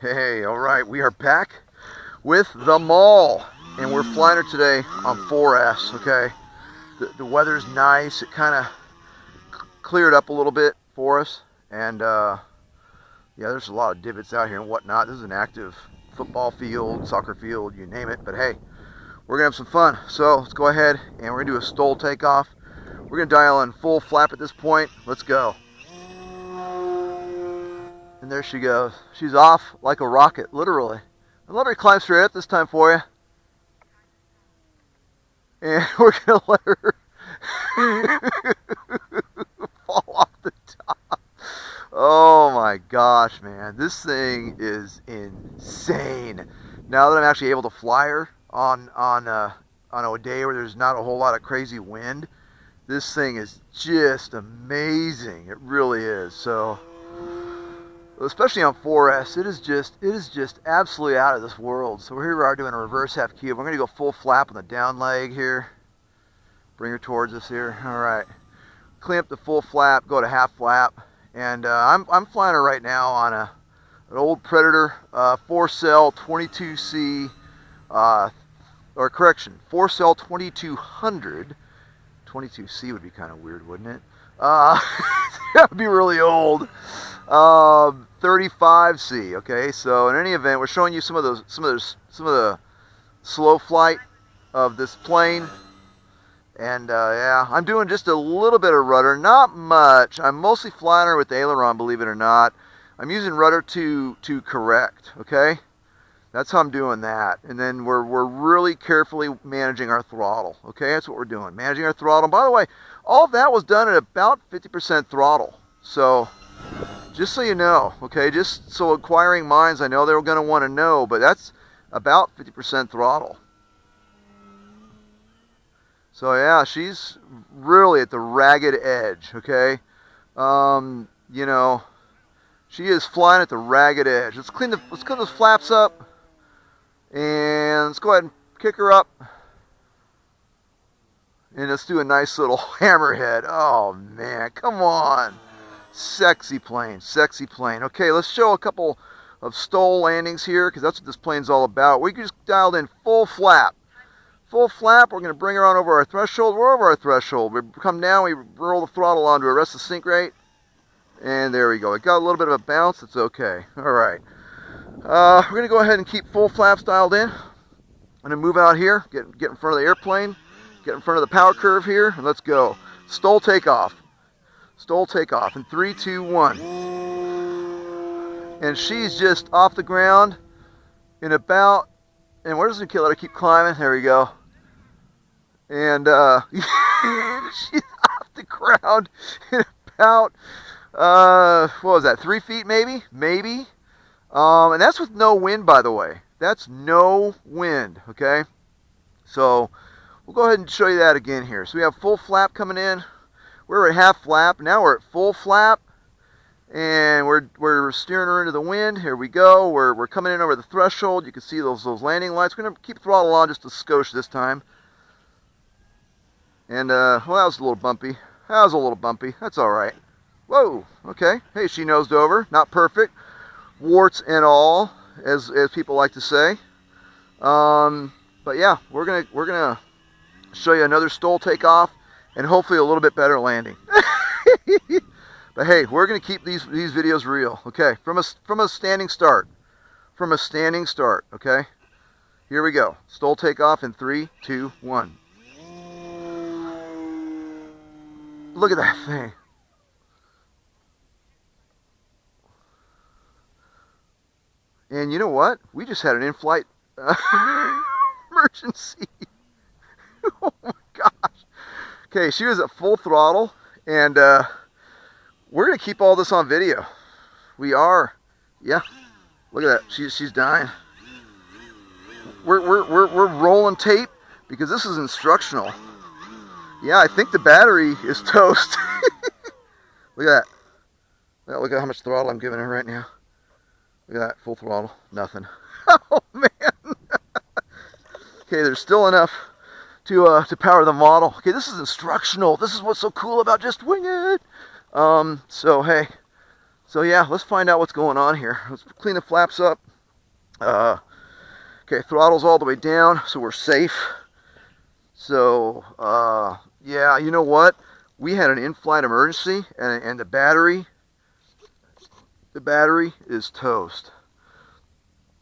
Hey, all right, we are back with the Maule, and we're flying her today on 4S, okay? The weather's nice. It kind of cleared up a little bit for us, and yeah, there's a lot of divots out here and whatnot. This is an active football field, soccer field, you name it, but hey, we're gonna have some fun. So let's go ahead and we're gonna do a stall takeoff. We're gonna dial in full flap at this point. Let's go. And there she goes. She's off like a rocket, literally. And let her climb straight up this time for you. And we're going to let her fall off the top. Oh my gosh, man. This thing is insane. Now that I'm actually able to fly her on a day where there's not a whole lot of crazy wind, this thing is just amazing. It really is. So, especially on 4S, it is just absolutely out of this world. So here we are doing a reverse half cube. We're going to go full flap on the down leg here. Bring her towards us here. All right. Clean up the full flap, go to half flap. And I'm flying her right now on an old Predator 4-cell 22C, or correction, 4-cell 2200. 22C would be kind of weird, wouldn't it? That would be really old. 35C. Okay, so in any event, we're showing you some of the slow flight of this plane, and yeah, I'm doing just a little bit of rudder, not much. I'm mostly flying her with the aileron, believe it or not. I'm using rudder to correct. Okay, that's how I'm doing that, and then we're really carefully managing our throttle. Okay, that's what we're doing, managing our throttle. By the way, all of that was done at about 50% throttle. So just so you know, okay, just so inquiring minds, I know they're going to want to know, but that's about 50% throttle. So yeah, she's really at the ragged edge, okay? You know, she is flying at the ragged edge. Let's clean those flaps up, and let's go ahead and kick her up. And let's do a nice little hammerhead. Oh man, come on. Sexy plane, sexy plane. Okay, let's show a couple of stall landings here, because that's what this plane's all about. We just dialed in full flap. Full flap, we're going to bring her on over our threshold. We're over our threshold. We come down, we roll the throttle on to arrest the sink rate. And there we go. It got a little bit of a bounce. It's okay. All right. We're going to go ahead and keep full flaps dialed in. I'm going to move out here, get in front of the airplane, get in front of the power curve here, and let's go. Stall takeoff. Stall takeoff in 3, 2, 1. And she's just off the ground in about, and where's the killer? I keep climbing. There we go. And she's off the ground in about, what was that, 3 feet maybe? Maybe. And that's with no wind, by the way. That's no wind, okay? So we'll go ahead and show you that again here. So we have full flap coming in. We're at half flap. Now we're at full flap, and we're steering her into the wind. Here we go. We're coming in over the threshold. You can see those landing lights. We're gonna keep throttle on just a skosh this time. And well, that was a little bumpy. That was a little bumpy. That's all right. Whoa. Okay. Hey, she nosed over. Not perfect. Warts and all, as people like to say. But yeah, we're gonna show you another stall takeoff, and hopefully a little bit better landing. But hey, we're going to keep these videos real, okay? From a standing start. From a standing start, okay? Here we go. Stall takeoff in 3, 2, 1. Look at that thing. And you know what? We just had an in-flight emergency. Oh my gosh. Okay, she was at full throttle, and we're gonna keep all this on video. We are, yeah. Look at that. She's dying. We're rolling tape because this is instructional. Yeah, I think the battery is toast. Look at that. Look at how much throttle I'm giving her right now. Look at that, full throttle, nothing. Oh man. Okay, there's still enough to power the model. Okay, this is instructional. This is what's so cool about just wing it. So hey, So yeah, let's find out what's going on here. Let's clean the flaps up. Okay, throttle's all the way down, so we're safe. So yeah, you know what? We had an in-flight emergency, and the battery is toast.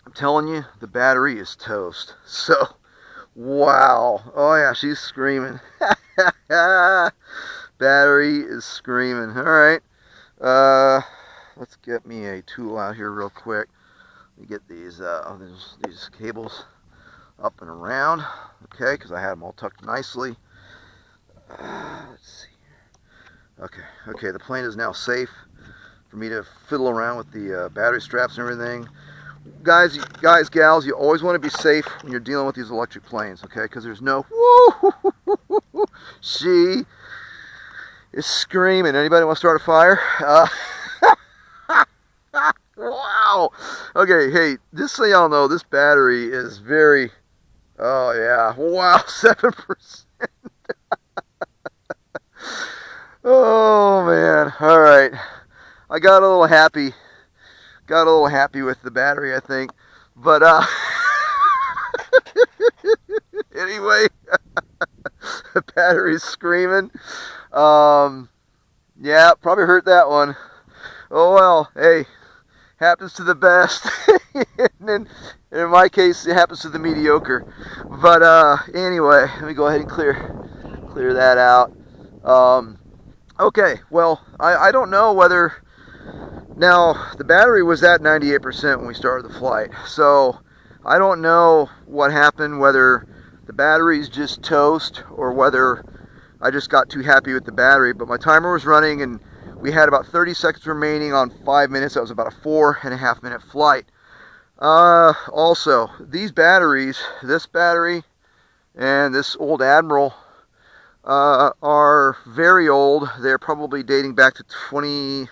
I'm telling you, the battery is toast. So, wow. Oh yeah, she's screaming. Battery is screaming. All right. Let's get me a tool out here real quick. Let me get these cables up and around. Okay, because I had them all tucked nicely. Let's see here. Okay, the plane is now safe for me to fiddle around with the battery straps and everything. Guys, gals, you always want to be safe when you're dealing with these electric planes, okay? Because there's no... Woo! She is screaming. Anybody want to start a fire? Wow! Okay, hey, just so y'all know, this battery is very... Oh, yeah. Wow, 7%. Oh, man. All right. I got a little happy. Got a little happy with the battery, I think. But, anyway, the battery's screaming. Yeah, probably hurt that one. Oh, well, hey, happens to the best. And in my case, it happens to the mediocre. But, anyway, let me go ahead and clear that out. Okay, well, I don't know whether... Now, the battery was at 98% when we started the flight, so I don't know what happened, whether the battery's just toast or whether I just got too happy with the battery, but my timer was running and we had about 30 seconds remaining on 5 minutes. That was about a 4.5 minute flight. Also, these batteries, this battery and this old Admiral, are very old. They're probably dating back to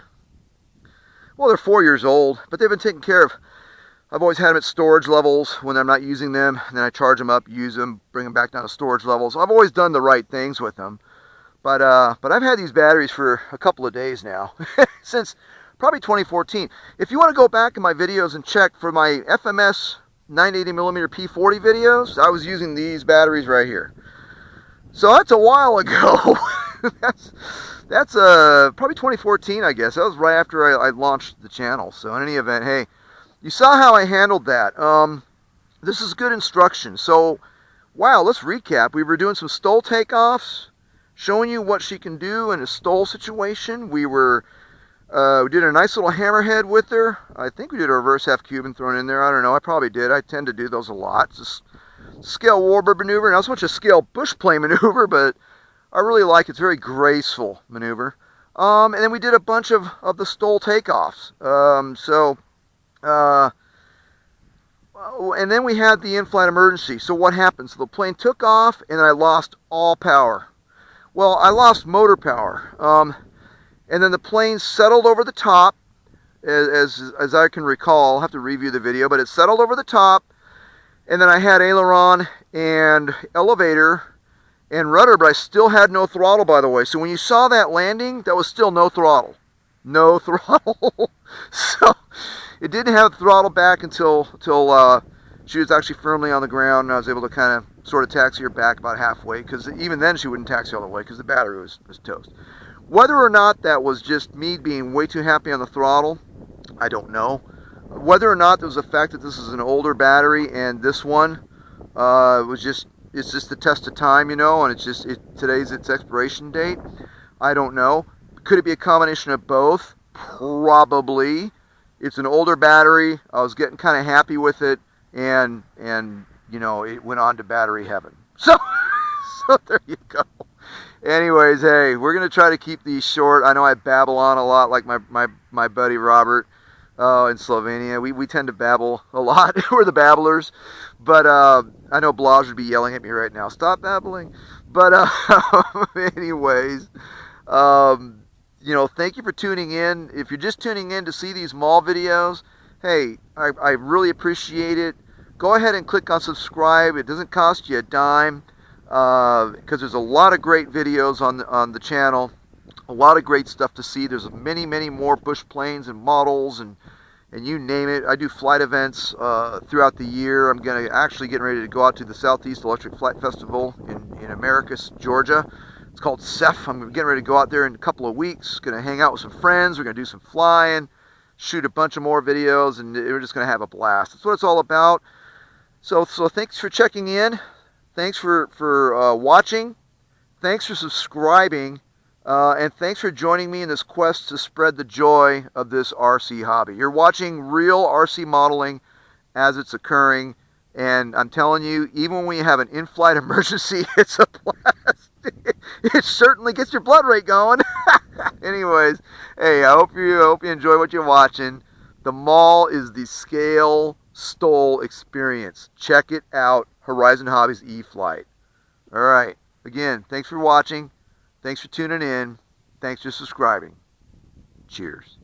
well, they're 4 years old, but they've been taken care of. I've always had them at storage levels when I'm not using them, and then I charge them up, use them, bring them back down to storage levels. I've always done the right things with them. But I've had these batteries for a couple of days now, since probably 2014. If you want to go back in my videos and check for my FMS 980mm P40 videos, I was using these batteries right here. So that's a while ago. That's probably 2014, I guess. That was right after I launched the channel. So in any event, hey, you saw how I handled that. This is good instruction. So, wow, let's recap. We were doing some stall takeoffs, showing you what she can do in a stall situation. We did a nice little hammerhead with her. I think we did a reverse half Cuban thrown in there. I don't know. I probably did. I tend to do those a lot. It's a scale warbird maneuver, not so much a scale bush plane maneuver, but I really like it. It's a very graceful maneuver. And then we did a bunch of the stall takeoffs. And then we had the in-flight emergency. So what happened? So the plane took off, and then I lost all power. Well, I lost motor power. And then the plane settled over the top, as I can recall. I'll have to review the video, but it settled over the top. And then I had aileron and elevator and rudder, but I still had no throttle, by the way. So when you saw that landing, that was still no throttle. No throttle. So it didn't have throttle back until she was actually firmly on the ground, and I was able to kind of sort of taxi her back about halfway, because even then she wouldn't taxi all the way because the battery was toast. Whether or not that was just me being way too happy on the throttle, I don't know. Whether or not there was the fact that this is an older battery and this one it's just the test of time, you know, and today's its expiration date. I don't know. Could it be a combination of both? Probably. It's an older battery. I was getting kind of happy with it, and you know, it went on to battery heaven. So there you go. Anyways, hey, we're gonna try to keep these short. I know I babble on a lot, like my buddy Robert in Slovenia. We tend to babble a lot. We're the babblers. But I know Blaz would be yelling at me right now. Stop babbling. But anyways, you know, thank you for tuning in. If you're just tuning in to see these Maule videos, hey, I really appreciate it. Go ahead and click on subscribe. It doesn't cost you a dime, because there's a lot of great videos on the channel. A lot of great stuff to see. There's many, many more bush planes and models and you name it. I do flight events throughout the year. I'm getting ready to go out to the Southeast Electric Flight Festival in Americus, Georgia. It's called CEF. I'm getting ready to go out there in a couple of weeks. Going to hang out with some friends. We're going to do some flying, shoot a bunch of more videos, and we're just going to have a blast. That's what it's all about. So thanks for checking in. Thanks for watching. Thanks for subscribing. And thanks for joining me in this quest to spread the joy of this RC hobby. You're watching real RC modeling as it's occurring. And I'm telling you, even when you have an in-flight emergency, it's a blast. It certainly gets your blood rate going. Anyways, hey, I hope you enjoy what you're watching. The Maule is the scale stole experience. Check it out. Horizon Hobbies E-flite. All right. Again, thanks for watching. Thanks for tuning in. Thanks for subscribing. Cheers.